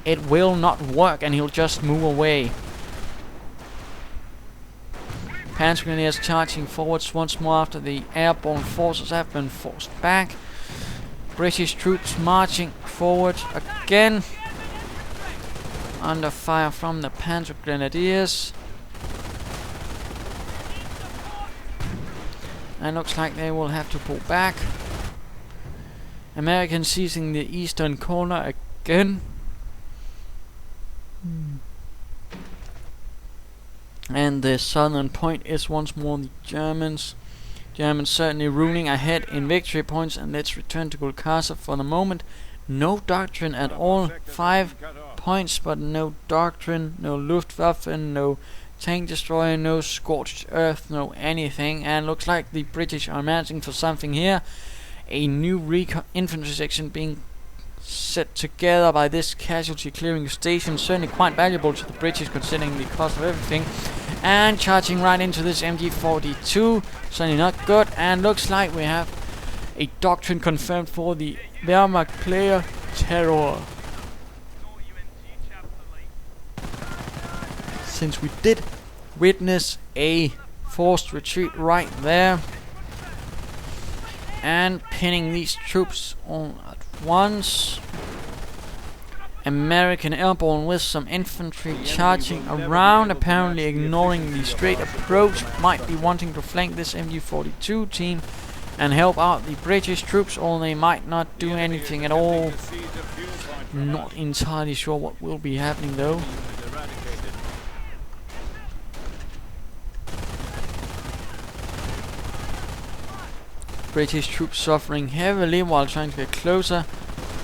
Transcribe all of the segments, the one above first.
it will not work and he'll just move away. Panzer Grenadiers charging forwards once more after the airborne forces have been forced back. British troops marching forward again, under fire from the Panzer Grenadiers. And looks like they will have to pull back. Americans seizing the eastern corner again. And the southern point is once more the Germans. Germans certainly ruling ahead in victory points. And let's return to Gulcasa for the moment. No doctrine at all. 5 points, but no doctrine, no Luftwaffe, no tank destroyer, no scorched earth, no anything. And looks like the British are managing for something here. A new infantry section being set together by this casualty clearing station, certainly quite valuable to the British considering the cost of everything. And charging right into this MG42, certainly not good. And looks like we have a doctrine confirmed for the Wehrmacht player, Terror. Since we did witness a forced retreat right there, and pinning these troops all at once. American airborne with some infantry charging around, apparently ignoring the straight approach, might be wanting to flank this MG42 team and help out the British troops, or they might not do anything at all. Not entirely sure what will be happening though. British troops suffering heavily while trying to get closer.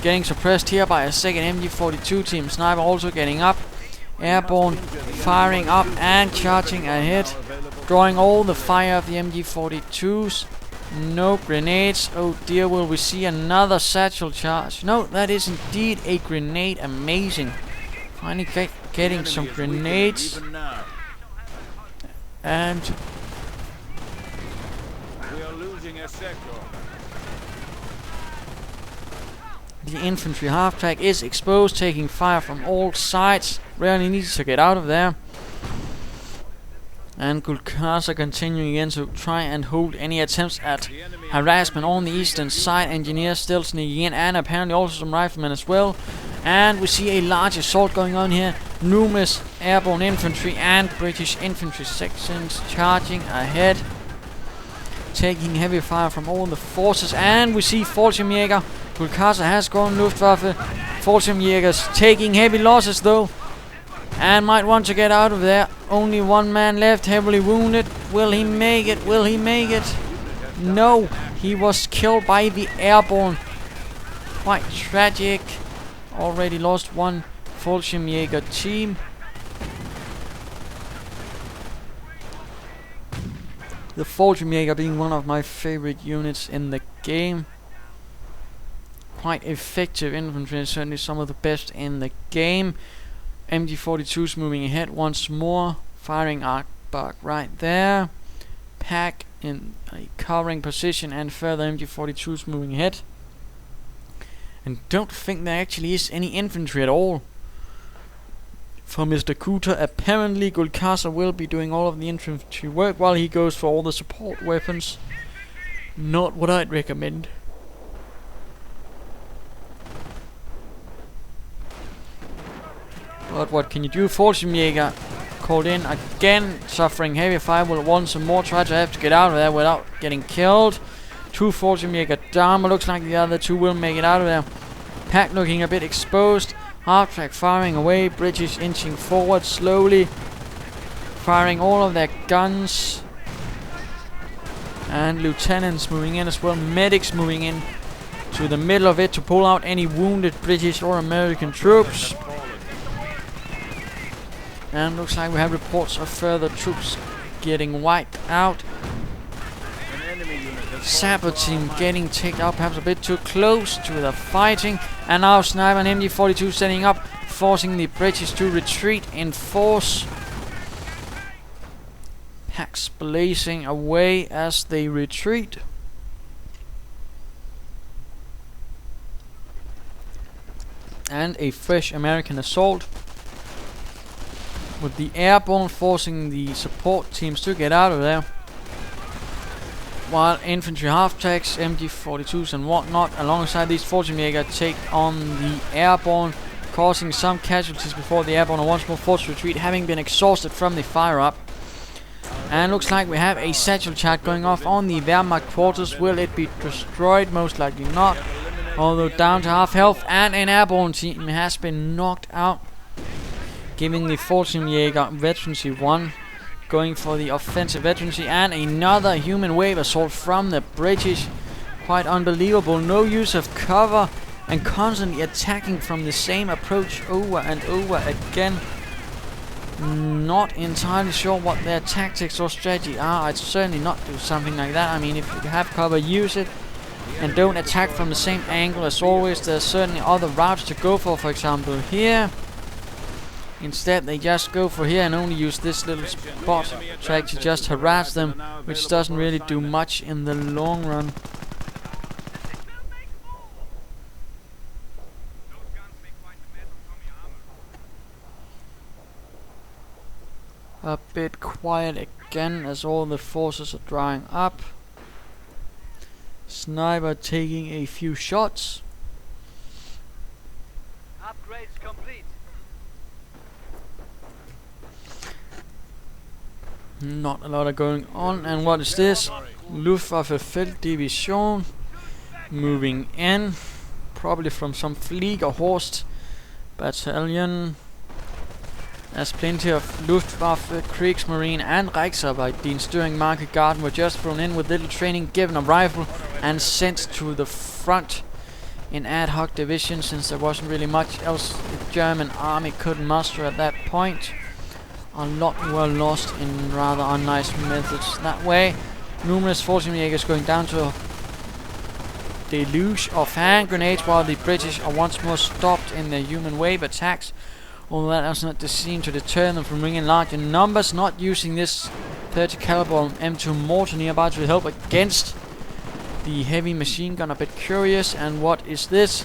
Getting suppressed here by a second MG42 team. Sniper also getting up. Airborne firing up and charging ahead. Drawing all the fire of the MG42s. No grenades. Oh dear, will we see another satchel charge? No, that is indeed a grenade. Amazing. Finally getting some grenades. And the infantry half-track is exposed, taking fire from all sides. Rarely needs to get out of there. And Gulcasa continuing again to try and hold any attempts at harassment on the eastern side. Engineers still sneaking in, and apparently also some riflemen as well. And we see a large assault going on here. Numerous airborne infantry and British infantry sections charging ahead, taking heavy fire from all the forces. And we see Fallschirmjäger. Gulcasa has gone Luftwaffe. Fallschirmjägers taking heavy losses though, and might want to get out of there. Only one man left, heavily wounded. Will he make it? Will he make it? No, he was killed by the airborne. Quite tragic. Already lost one Fallschirmjäger team. The Fallschirmjäger being one of my favorite units in the game. Quite effective infantry, certainly some of the best in the game. MG42s moving ahead once more, firing arc right there. Pack in a covering position, and further MG42s moving ahead. And don't think there actually is any infantry at all for Mr. Cooter. Apparently Gulcasa will be doing all of the infantry work while he goes for all the support weapons. Not what I'd recommend. But what can you do? Fallschirmjäger called in again, suffering heavy fire. Will once more try to have to get out of there without getting killed. 2 Fallschirmjäger down, but looks like the other 2 will make it out of there. Pack looking a bit exposed. Half-track firing away. British inching forward slowly, firing all of their guns. And lieutenants moving in as well. Medics moving in to the middle of it to pull out any wounded British or American troops. And looks like we have reports of further troops getting wiped out. Sapper team getting taken out perhaps a bit too close to the fighting. And now Sniper and MG42 setting up, forcing the British to retreat in force. Packs blazing away as they retreat. And a fresh American assault, with the airborne forcing the support teams to get out of there, while infantry half-tracks, MG42s and whatnot alongside these Fallschirmjäger take on the airborne, causing some casualties before the airborne are once more forced to retreat, having been exhausted from the fire-up. And looks like we have a satchel charge going off on the Wehrmacht quarters. Will it be destroyed? Most likely not, although down to half health, and an airborne team has been knocked out, giving the Fallschirmjäger veterancy 1, going for the offensive veterancy, and another human wave assault from the British. Quite unbelievable. No use of cover and constantly attacking from the same approach over and over again. Not entirely sure what their tactics or strategy are. I'd certainly not do something like that. I mean, if you have cover, use it, and don't attack from the same angle as always. There's certainly other routes to go for example here. Instead they just go for here and only use this little spot to actually just harass them, which doesn't really do much in the long run. A bit quiet again as all the forces are drying up. Sniper taking a few shots. Upgrades complete. Not a lot of going on. And what is this? Luftwaffe Felddivision moving in, probably from some Flieger Horst battalion. As plenty of Luftwaffe, Kriegsmarine and Reichsarbeitsdienst during Market Garden were just thrown in with little training, given a rifle and sent to the front in ad hoc divisions, since there wasn't really much else the German army could muster at that point. A lot were lost in rather unnice methods that way. Numerous Fallschirmjägers going down to a deluge of hand grenades, while the British are once more stopped in their human wave attacks. Although that does not seem to deter them from bringing larger numbers, not using this 30 caliber M2 mortar nearby to help against the heavy machine gun. A bit curious. And what is this?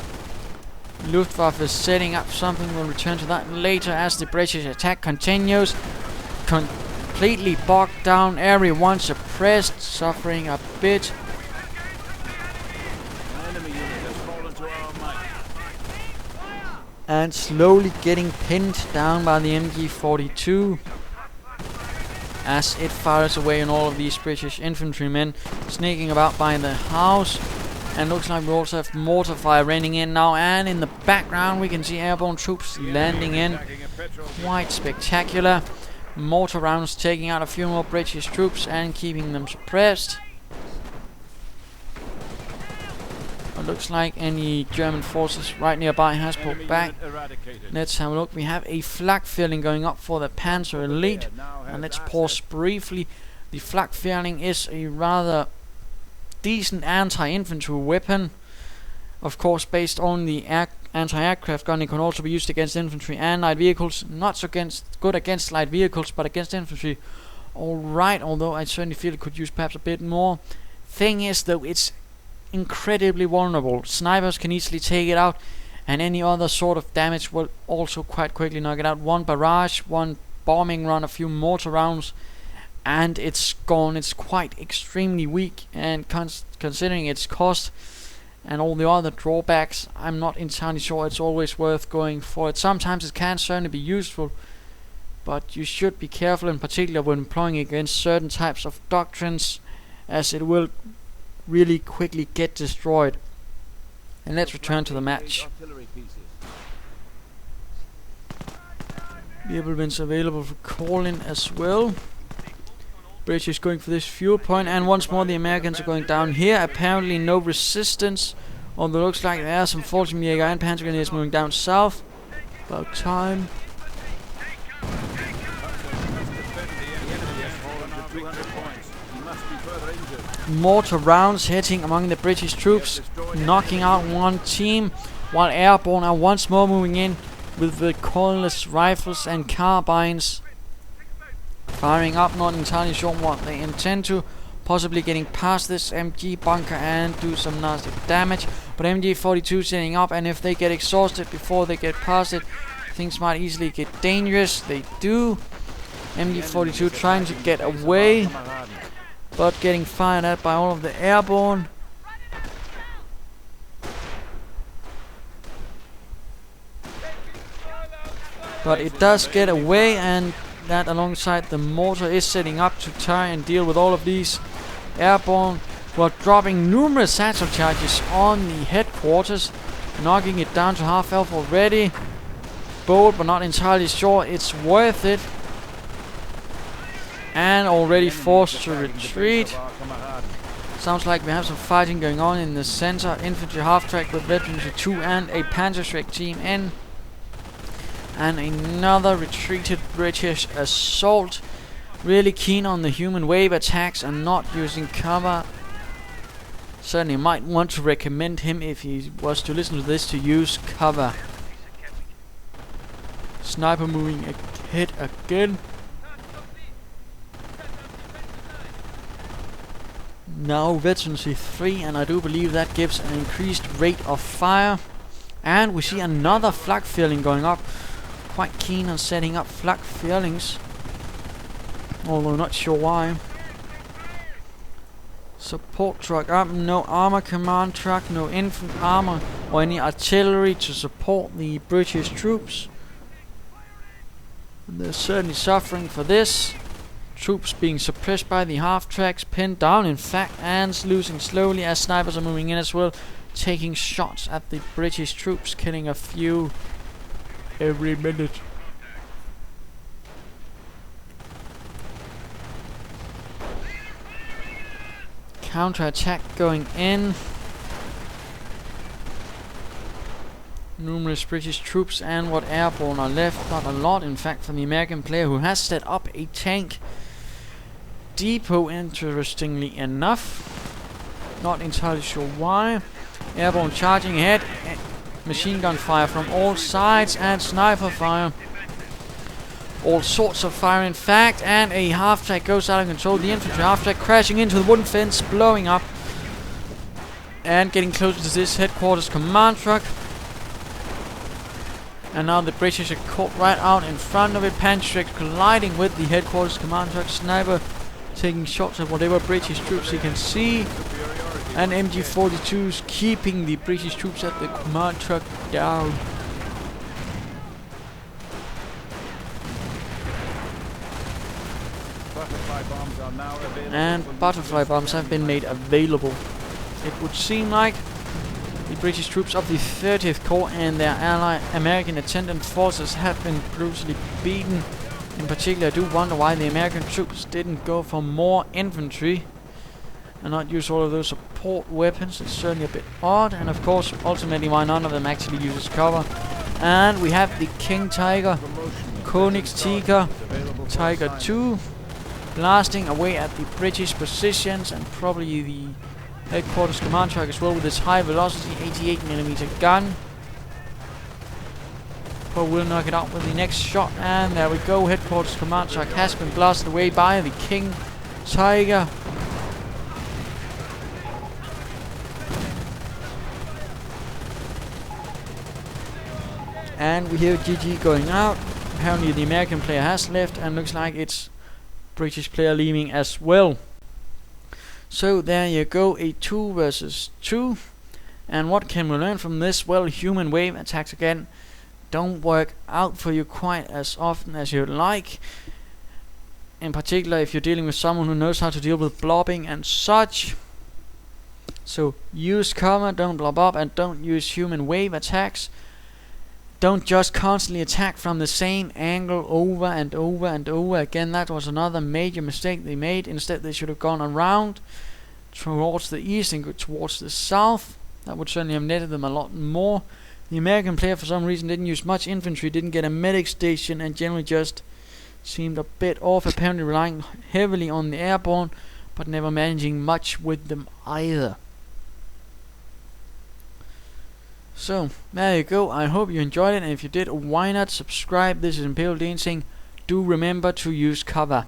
Luftwaffe is setting up something. We'll return to that later as the British attack continues. Completely bogged down, everyone suppressed, suffering a bit. And slowly getting pinned down by the MG42 as it fires away on all of these British infantrymen sneaking about by the house. And looks like we also have mortar fire raining in now, and in the background we can see airborne troops landing in. Quite spectacular. Mortar rounds taking out a few more British troops and keeping them suppressed. It looks like any German forces right nearby has pulled back. Let's have a look. We have a flak filling going up for the Panzer Elite, and let's pause briefly. The flak filling is a rather decent anti-infantry weapon, of course based on the anti-aircraft gun. It can also be used against infantry and light vehicles. Not so good against light vehicles, but against infantry alright, although I certainly feel it could use perhaps a bit more. Thing is though, it's incredibly vulnerable. Snipers can easily take it out, and any other sort of damage will also quite quickly knock it out. One barrage, one bombing run, a few mortar rounds, and it's gone. It's quite extremely weak, and considering its cost and all the other drawbacks, I'm not entirely sure it's always worth going for it. Sometimes it can certainly be useful, but you should be careful, in particular when employing against certain types of doctrines, as it will really quickly get destroyed. And let's return to the match. Vehicle wins available for call-in as well. British going for this fuel point, and once more the Americans are going down here. Apparently no resistance, although it looks like there are some Fallschirmjäger and Panzer grenadiers moving down south. About time. Mortar rounds hitting among the British troops, knocking out one team, while airborne are once more moving in with the recoilless rifles and carbines, firing up. Not entirely sure what they intend to, possibly getting past this MG bunker and do some nasty damage, But MG42 setting up, and if they get exhausted before they get past it, things might easily get dangerous. They do. MG42 trying to get away, but getting fired at by all of the airborne. But it does get away, and that alongside the mortar is setting up to try and deal with all of these airborne, who are dropping numerous satchel charges on the headquarters, knocking it down to half health already. Bold, but not entirely sure it's worth it. And already forced to retreat. Sounds like we have some fighting going on in the center. Infantry half-track with Veterans 2 and a Panzer team in. And another retreated British assault. Really keen on the human wave attacks and not using cover. Certainly might want to recommend him, if he was to listen to this, to use cover. Sniper moving ahead again. Now Veterans 3, and I do believe that gives an increased rate of fire. And we see another flak feeling going up. Quite keen on setting up flak feelings, although not sure why. Support truck up, no armor command truck, no infantry armor or any artillery to support the British troops. They're certainly suffering for this. Troops being suppressed by the half-tracks, pinned down in fact, and losing slowly as snipers are moving in as well, taking shots at the British troops, killing a few every minute. Counter-attack going in. Numerous British troops and what airborne are left. Not a lot, in fact, for the American player, who has set up a tank depot, interestingly enough. Not entirely sure why. Airborne charging ahead. Machine gun fire from all sides and sniper fire. All sorts of fire, in fact, and a half-track goes out of control. The infantry half-track crashing into the wooden fence, blowing up. And getting closer to this headquarters command truck. And now the British are caught right out in front of it. Panzer colliding with the headquarters command truck. Sniper taking shots at whatever British troops he can see. And MG42s keeping the British troops at the command truck down. And butterfly bombs have been made available. It would seem like the British troops of the 30th Corps and their ally American attendant forces have been brutally beaten. In particular, I do wonder why the American troops didn't go for more infantry and not use all of those support weapons. It's certainly a bit odd. And of course, ultimately, why none of them actually uses cover. And we have the King Tiger, Königstiger, Tiger 2, blasting away at the British positions, and probably the headquarters command truck as well with its high velocity 88mm gun. But we'll knock it out with the next shot, and there we go. Headquarters command truck has been blasted away by the King Tiger. And we hear GG going out. Apparently the American player has left, and looks like it's British player leaving as well. So there you go, a 2 versus 2. And what can we learn from this? Well, human wave attacks again don't work out for you quite as often as you'd like. In particular, if you're dealing with someone who knows how to deal with blobbing and such. So use cover, don't blob up, and don't use human wave attacks. Don't just constantly attack from the same angle over and over and over again. That was another major mistake they made. Instead, they should have gone around towards the east and go towards the south. That would certainly have netted them a lot more. The American player, for some reason, didn't use much infantry, didn't get a medic station, and generally just seemed a bit off, apparently relying heavily on the airborne, but never managing much with them either. So, there you go. I hope you enjoyed it, and if you did, why not subscribe? This is Imperial Dean saying, do remember to use cover.